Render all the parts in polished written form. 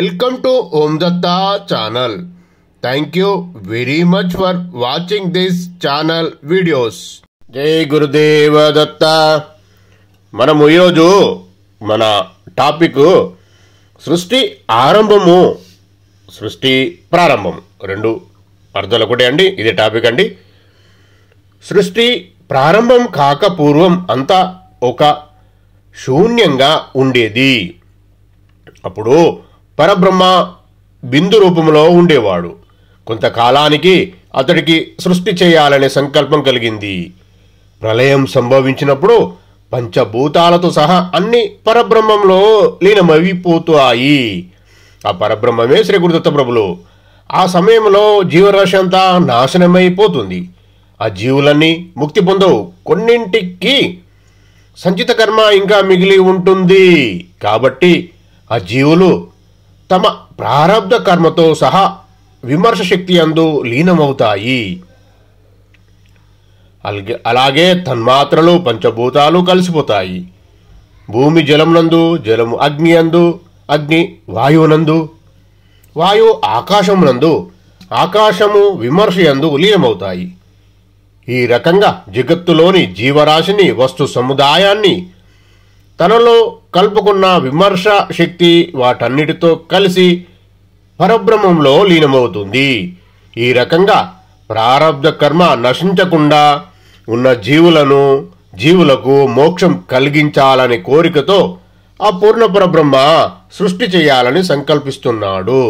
Welcome to Om Datta channel. Thank you very much for watching this channel videos. జై గురుదేవ దత్త. మనము ఈరోజు మన టాపిక్ సృష్టి ఆరంభము సృష్టి ప్రారంభం రెండు అర్థాలు ఒకటే అండి. ఇదే టాపిక్ అండి. సృష్టి ప్రారంభం కాక పూర్వం అంతా ఒక శూన్యంగా ఉండేది. అప్పుడు పరబ్రహ్మ బిందు రూపంలో ఉండేవాడు. కొంతకాలానికి అతడికి సృష్టి చేయాలనే సంకల్పం కలిగింది. ప్రళయం సంభవించినప్పుడు పంచభూతాలతో సహా అన్ని పరబ్రహ్మంలో లీనమైపోతాయి. ఆ పరబ్రహ్మమే శ్రీ గురుదత్త ప్రభులు. ఆ సమయంలో జీవరాశి అంతా నాశనమైపోతుంది. ఆ జీవులన్నీ ముక్తి పొందవు. కొన్నింటికి సంచిత కర్మ ఇంకా మిగిలి ఉంటుంది. కాబట్టి ఆ జీవులు తమ ప్రారబ్ధ కర్మతో సహా విమర్శ శక్తి యందు లీనమవుతాయి. అలాగే తన్మాత్రలు పంచభూతాలు కలిసిపోతాయి. భూమి జలమునందు, జలము అగ్ని యందు, అగ్ని వాయువునందు, వాయువు ఆకాశమునందు, ఆకాశము విమర్శ యందు లీనమవుతాయి. ఈ రకంగా జగత్తులోని జీవరాశిని వస్తు సముదాయాన్ని తనలో కలుపుకున్న విమర్శ శక్తి వాటన్నిటితో కలిసి పరబ్రహ్మంలో లీనమవుతుంది. ఈ రకంగా ప్రారబ్ధ కర్మ నశించకుండా ఉన్న జీవులకు మోక్షం కలిగించాలనే కోరికతో ఆ పూర్ణ పరబ్రహ్మ సృష్టి చేయాలని సంకల్పిస్తున్నాడు.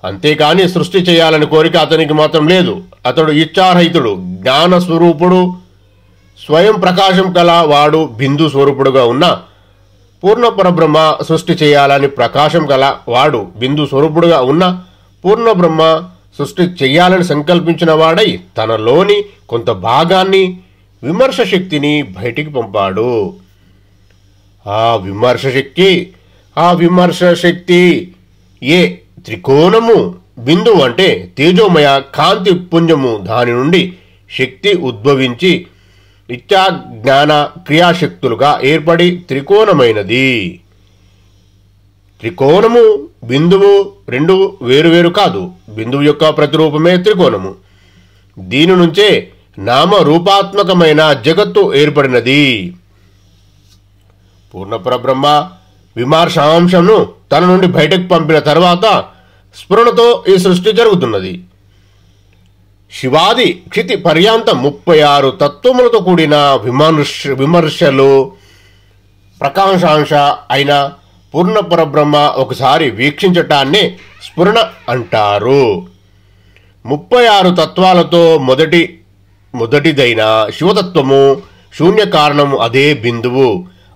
అంతేకాని సృష్టి చేయాలని కోరిక అతనికి మాత్రం లేదు. అతడు ఇచ్ఛారహితుడు, జ్ఞాన స్వరూపుడు, స్వయం ప్రకాశం కల వాడు. బిందు స్వరూపుడుగా ఉన్న పూర్ణ పరబ్రహ్మ సృష్టి చేయాలని ప్రకాశం కల వాడు. బిందు స్వరూపుడుగా ఉన్న పూర్ణ బ్రహ్మ సృష్టి చేయాలని సంకల్పించిన వాడై తనలోని కొంత భాగాన్ని విమర్శ శక్తిని బయటికి పంపాడు. ఆ విమర్శ శక్తి ఏ త్రికోణము బిందువు అంటే తేజోమయ కాంతి పుంజము. దాని నుండి శక్తి ఉద్భవించి ఇచ్చా జ్ఞాన క్రియాశక్తులుగా ఏర్పడి త్రికోణమైనది. త్రికోణము బిందువు రెండు వేరువేరు కాదు. బిందువు యొక్క ప్రతిరూపమే త్రికోణము. దీని నుంచే నామరూపాత్మకమైన జగత్తు ఏర్పడినది. పూర్ణపరబ్రహ్మ విమర్శాంశంను తన నుండి బయటకు పంపిన తర్వాత స్ఫురణతో ఈ సృష్టి జరుగుతున్నది. శివాది క్షితి పర్యాంతం 36 తత్వములతో కూడిన విమర్శలు ప్రకాశాంశ అయిన పూర్ణ పరబ్రహ్మ ఒకసారి వీక్షించటాన్నే స్ఫురణ అంటారు. 36 తత్వాలతో మొదటిదైన శివతత్వము శూన్య కారణము. అదే బిందువు.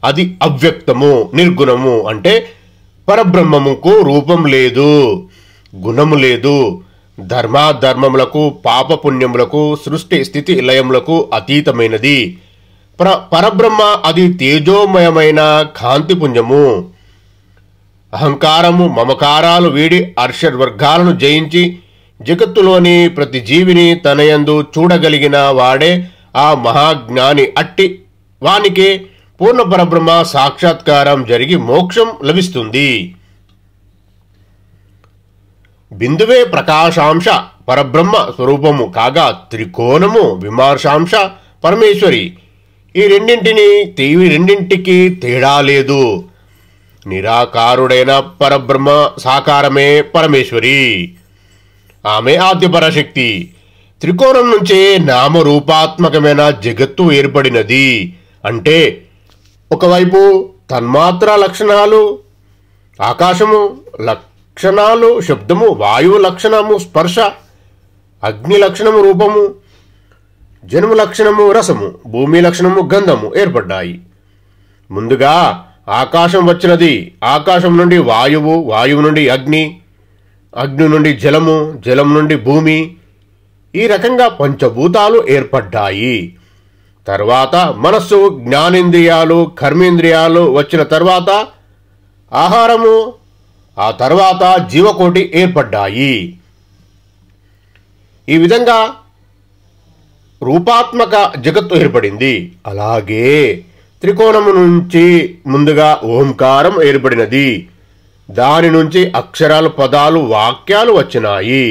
అది అవ్యక్తము, నిర్గుణము. అంటే పరబ్రహ్మముకు రూపం లేదు, గుణము లేదు. ధర్మాధర్మములకు, పాపపుణ్యములకు, సృష్టి స్థితి లయములకు అతీతమైనది. పరబ్రహ్మ అది తేజోమయమైన కాంతిపుంజము. అహంకారము మమకారాలు వీడి అర్షవర్గాలను జయించి జగత్తులోని ప్రతి జీవిని తనయందు చూడగలిగిన వాడే ఆ మహాజ్ఞాని. అట్టి వానికే పూర్ణ పరబ్రహ్మ సాక్షాత్కారం జరిగి మోక్షం లభిస్తుంది. బిందువే ప్రకాశాంశ పరబ్రహ్మ స్వరూపము కాగా త్రికోణము విమర్శాంశ పరమేశ్వరి. ఈ రెండింటికి తేడా లేదు. నిరాకారుడైన పరబ్రహ్మ సాకారమే పరమేశ్వరి. ఆమె ఆద్య పరశక్తి. త్రికోణం నుంచే నామరూపాత్మకమైన జగత్తు ఏర్పడినది. అంటే ఒకవైపు తన్మాత్ర లక్షణాలు, ఆకాశము లక్షణాలు శబ్దము, వాయువు లక్షణము స్పర్శ, అగ్ని లక్షణము రూపము, జన్మ లక్షణము రసము, భూమి లక్షణము గంధము ఏర్పడ్డాయి. ముందుగా ఆకాశం వచ్చినది. ఆకాశం నుండి వాయువు, వాయువు నుండి అగ్ని, అగ్ని నుండి జలము, జలం నుండి భూమి. ఈ రకంగా పంచభూతాలు ఏర్పడ్డాయి. తర్వాత మనస్సు, జ్ఞానేంద్రియాలు, కర్మేంద్రియాలు వచ్చిన తర్వాత ఆహారము, ఆ తర్వాత జీవకోటి ఏర్పడ్డాయి. ఈ విధంగా రూపాత్మక జగత్తు ఏర్పడింది. అలాగే త్రికోణము నుంచి ముందుగా ఓంకారం ఏర్పడినది. దాని నుంచి అక్షరాలు, పదాలు, వాక్యాలు వచ్చినాయి.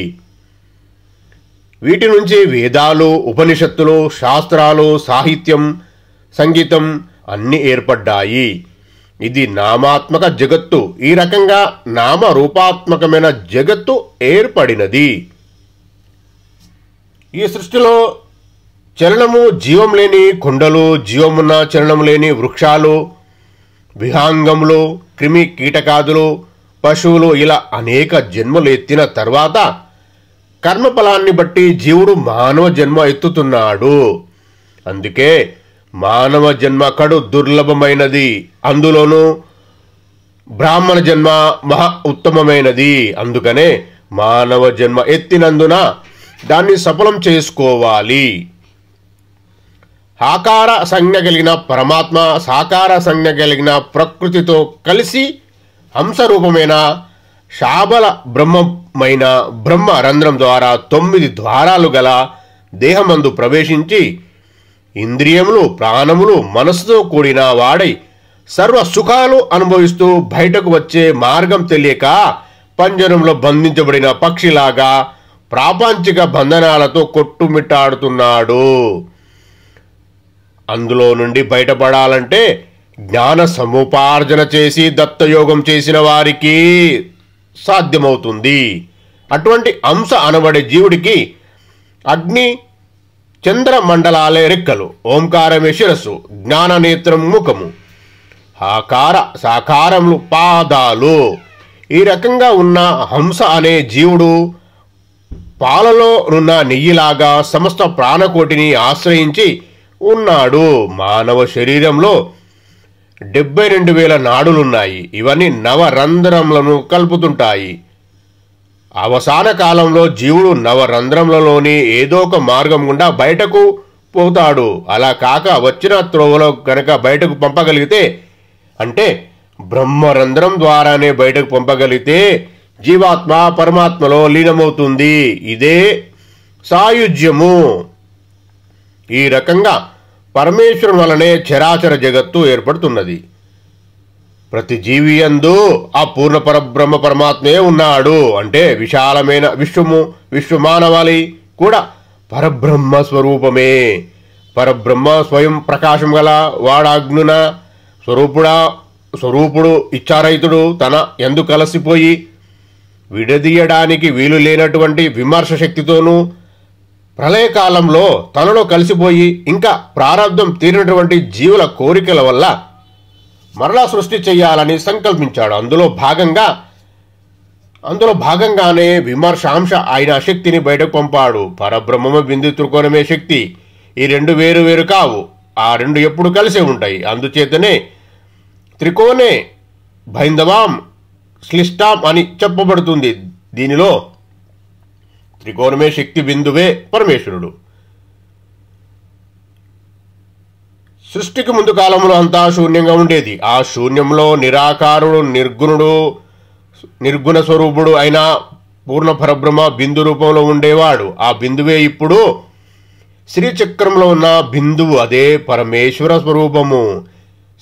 వీటి నుంచి వేదాలు, ఉపనిషత్తులు, శాస్త్రాలు, సాహిత్యం, సంగీతం అన్నీ ఏర్పడ్డాయి. ఇది నామాత్మక జగత్తు. ఈ రకంగా నామరూపాత్మకమైన జగత్తు ఏర్పడినది. ఈ సృష్టిలో చలనము, జీవం లేని కొండలు, జీవమున్న చలనం లేని వృక్షాలు, విహాంగములు, క్రిమి కీటకాదులు, పశువులు, ఇలా అనేక జన్మలు ఎత్తిన తర్వాత కర్మఫలాన్ని బట్టి జీవుడు మానవ జన్మ ఎత్తుతున్నాడు. అందుకే మానవ జన్మ కడు దుర్లభమైనది. అందులోనూ బ్రాహ్మణ జన్మ మహా ఉత్తమమైనది. అందుకనే మానవ జన్మ ఎత్తినందున దాన్ని సఫలం చేసుకోవాలి. ఆకార సంజ్ఞ కలిగిన పరమాత్మ సాకార సంజ్ఞ కలిగిన ప్రకృతితో కలిసి హంసరూపమైన శాబల బ్రహ్మమైన బ్రహ్మ రంధ్రం ద్వారా 9 ద్వారాలు గల దేహమందు ప్రవేశించి ఇంద్రియములు, ప్రాణములు, మనస్సుతో కూడిన వాడై సర్వ సుఖాలు అనుభవిస్తూ బయటకు వచ్చే మార్గం తెలియక పంజరంలో బంధించబడిన పక్షిలాగా ప్రాపంచిక బంధనాలతో కొట్టుమిట్టాడుతున్నాడు. అందులో నుండి బయటపడాలంటే జ్ఞాన సముపార్జన చేసి దత్తయోగం చేసిన వారికి సాధ్యమవుతుంది. అటువంటి అంశ అనబడే జీవుడికి అగ్ని చంద్ర మండలాలే రెక్కలు, ఓంకారమే శిరస్సు, జ్ఞాననేత్రం ముఖము, ఆకార సాకారములు పాదాలు. ఈ రకంగా ఉన్న హంస అనే జీవుడు పాలలో ఉన్న నెయ్యిలాగా సమస్త ప్రాణకోటిని ఆశ్రయించి ఉన్నాడు. మానవ శరీరంలో 72,000 నాడులున్నాయి. ఇవన్నీ నవరంధ్రములను కలుపుతుంటాయి. అవసాన కాలంలో జీవుడు నవరంధ్రములలోని ఏదో ఒక మార్గం గుండా బయటకు పోతాడు. అలా కాక వచ్చిన త్రోవలో కనుక బయటకు పంపగలిగితే, అంటే బ్రహ్మరంధ్రం ద్వారానే బయటకు పంపగలిగితే జీవాత్మ పరమాత్మలో లీనమవుతుంది. ఇదే సాయుజ్యము. ఈ రకంగా పరమేశ్వరుని వలనే చరాచర జగత్తు ఏర్పడుతున్నది. ప్రతి జీవి యందు ఆ పూర్ణ పరబ్రహ్మ పరమాత్మే ఉన్నాడు. అంటే విశాలమైన విశ్వమానవాళి కూడా పరబ్రహ్మ స్వరూపమే. పరబ్రహ్మ స్వయం ప్రకాశం గల వాడాగ్నున స్వరూపుడు ఇచ్చారహితుడు తన యందు కలసిపోయి విడదీయడానికి వీలు లేనటువంటి విమర్శ శక్తితోనూ ప్రళయకాలంలో తనలో కలిసిపోయి ఇంకా ప్రారంధం తీరినటువంటి జీవుల కోరికల వల్ల మరలా సృష్టి చెయ్యాలని సంకల్పించాడు. అందులో భాగంగానే విమర్శాంశ అయిన శక్తిని బయటకు పంపాడు. పరబ్రహ్మము బిందు త్రికోణమే శక్తి. ఈ రెండు వేరు వేరు కావు. ఆ రెండు ఎప్పుడు కలిసే ఉంటాయి. అందుచేతనే త్రికోణే బైందవాం శ్లిష్టాం అని చెప్పబడుతుంది. దీనిలో త్రికోణమే శక్తి, బిందువే పరమేశ్వరుడు. సృష్టికి ముందు కాలంలో అంతా శూన్యంగా ఉండేది. ఆ శూన్యంలో నిరాకారుడు, నిర్గుణ స్వరూపుడు అయిన పూర్ణ పరబ్రహ్మ బిందు రూపంలో ఉండేవాడు. ఆ బిందువే ఇప్పుడు శ్రీచక్రంలో ఉన్న బిందువు. అదే పరమేశ్వర స్వరూపము.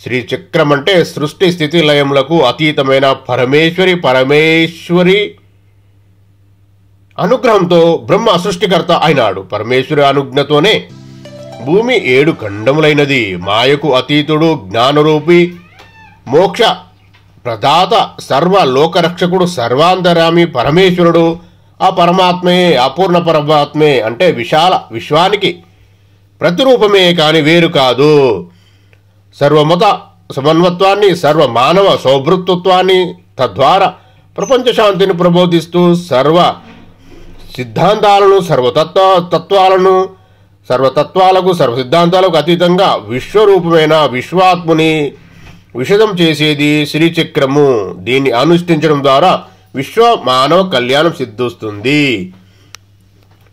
శ్రీచక్రం అంటే సృష్టి స్థితి లయములకు అతీతమైన పరమేశ్వరి అనుగ్రహంతో బ్రహ్మ సృష్టికర్త అయినాడు. పరమేశ్వరి అనుజ్ఞతోనే భూమి 7 ఖండములైనది. మాయకు అతీతుడు, జ్ఞానరూపి, మోక్ష ప్రదాత, సర్వ లోకరక్షకుడు, సర్వాంతరామి పరమేశ్వరుడు. ఆ పరమాత్మే, అపూర్ణ పరమాత్మే అంటే విశాల విశ్వానికి ప్రతిరూపమే కాని వేరు కాదు. సర్వమత సమన్వత్వాన్ని, సర్వ మానవ సౌభృత్వాన్ని, తద్వారా ప్రపంచ శాంతిని ప్రబోధిస్తూ సర్వ సిద్ధాంతాలను, సర్వతత్వాలకు, సర్వ సిద్ధాంతాలకు అతీతంగా విశ్వరూపమైన విశ్వాత్ముని విషదం చేసేది శ్రీచక్రము. దీన్ని అనుష్ఠించడం ద్వారా విశ్వ మానవ కళ్యాణం సిద్ధిస్తుంది.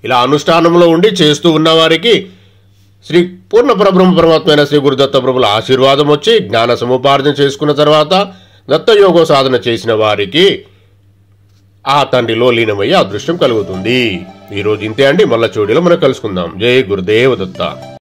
ఇలా అనుష్ఠానంలో ఉండి చేస్తూ ఉన్న వారికి శ్రీ పూర్ణ పరబ్రహ్మ పరమాత్మైన శ్రీ గురుదత్త ప్రభుల ఆశీర్వాదం వచ్చి జ్ఞాన సముపార్జన చేసుకున్న తర్వాత దత్తయోగ సాధన చేసిన వారికి ఆ తండ్రిలో లీనమయ్యే అదృష్టం కలుగుతుంది. ఈరోజు ఇంతే అండి. మళ్ళా చూడీలో మనం కలుసుకుందాం. జై గురుదేవ దత్త.